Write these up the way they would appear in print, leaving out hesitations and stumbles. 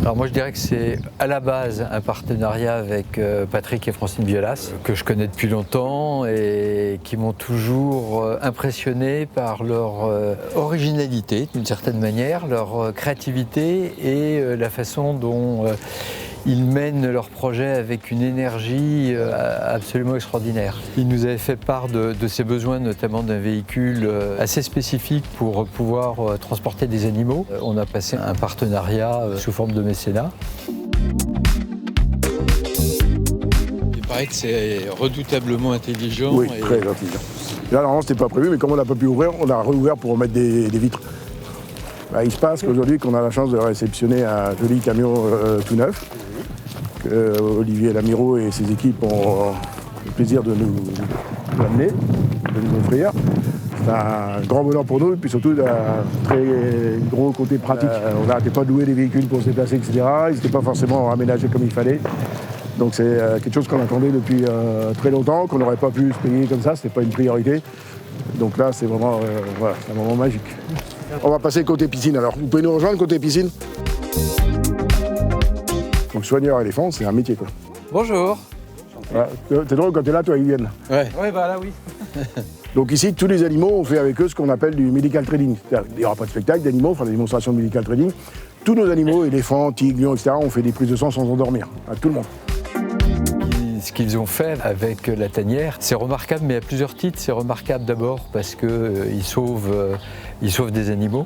Alors moi je dirais que c'est à la base un partenariat avec Patrick et Francine Bielas, que je connais depuis longtemps et qui m'ont toujours impressionné par leur originalité d'une certaine manière, leur créativité et la façon dont ils mènent leur projet avec une énergie absolument extraordinaire. Ils nous avaient fait part de ces besoins, notamment d'un véhicule assez spécifique pour pouvoir transporter des animaux. On a passé un partenariat sous forme de mécénat. Il paraît que c'est redoutablement intelligent. Oui, très intelligent. Là, normalement, c'était pas prévu, mais comme on n'a pas pu ouvrir, on a réouvert pour mettre des vitres. Il se passe qu'aujourd'hui, qu'on a la chance de réceptionner un joli camion tout neuf, Olivier Lamiraud et ses équipes ont le plaisir de nous l'amener, de nous offrir. C'est un grand bonheur pour nous, et puis surtout un très gros côté pratique. On n'arrêtait pas de louer des véhicules pour se déplacer, etc. Ils n'étaient pas forcément aménagés comme il fallait. Donc c'est quelque chose qu'on attendait depuis très longtemps, qu'on n'aurait pas pu se payer comme ça, c'était pas une priorité. Donc là, c'est vraiment voilà, un moment magique. On va passer côté piscine alors. Vous pouvez nous rejoindre côté piscine? Donc soigneur éléphant, c'est un métier quoi. Bonjour. Voilà. C'est drôle quand tu es là, toi, ils viennent. Ouais, bah là oui. Donc ici, tous les animaux, on fait avec eux ce qu'on appelle du medical trading. Il n'y aura pas de spectacle d'animaux, on fera des démonstrations de medical trading. Tous nos animaux, éléphants, tigres, lions, etc., on fait des prises de sang sans endormir, à tout le monde. Ce qu'ils ont fait avec la tanière, c'est remarquable, mais à plusieurs titres. C'est remarquable d'abord parce qu'ils sauvent des animaux.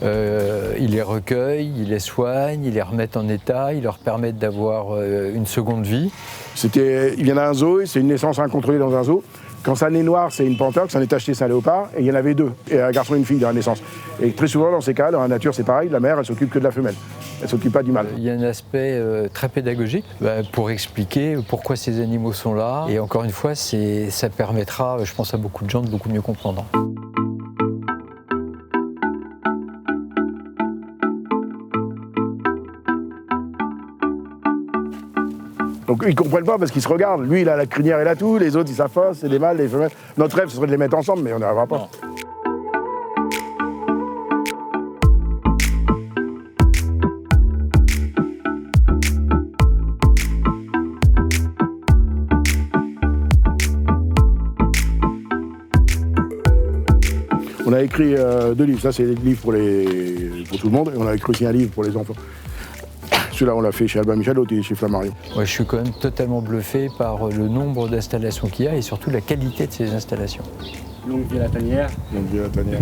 Ils les recueillent, ils les soignent, ils les remettent en état, ils leur permettent d'avoir une seconde vie. Il vient d'un zoo, c'est une naissance incontrôlée dans un zoo. Quand ça naît noir, c'est une panthère, quand ça naît tacheté, c'est un léopard, et il y en avait deux, et un garçon et une fille dans la naissance. Et très souvent, dans ces cas, dans la nature, c'est pareil, la mère, elle s'occupe que de la femelle. Elle ne s'occupe pas du mâle. Il y a un aspect très pédagogique pour expliquer pourquoi ces animaux sont là. Et encore une fois, ça permettra, je pense, à beaucoup de gens de beaucoup mieux comprendre. Donc ils ne comprennent pas parce qu'ils se regardent. Lui, il a la crinière et la tout, les autres, ils savent pas, c'est des mâles, des femelles. Notre rêve, ce serait de les mettre ensemble, mais on n'y arrivera pas. Non. On a écrit 2 livres. Ça, c'est des livres pour tout le monde. Et on a écrit aussi un livre pour les enfants. Celui-là, on l'a fait chez Albin Michel, l'autre est chez Flammarion. Ouais, je suis quand même totalement bluffé par le nombre d'installations qu'il y a et surtout la qualité de ces installations. Longue vie à la tanière. Longue vie à la tanière.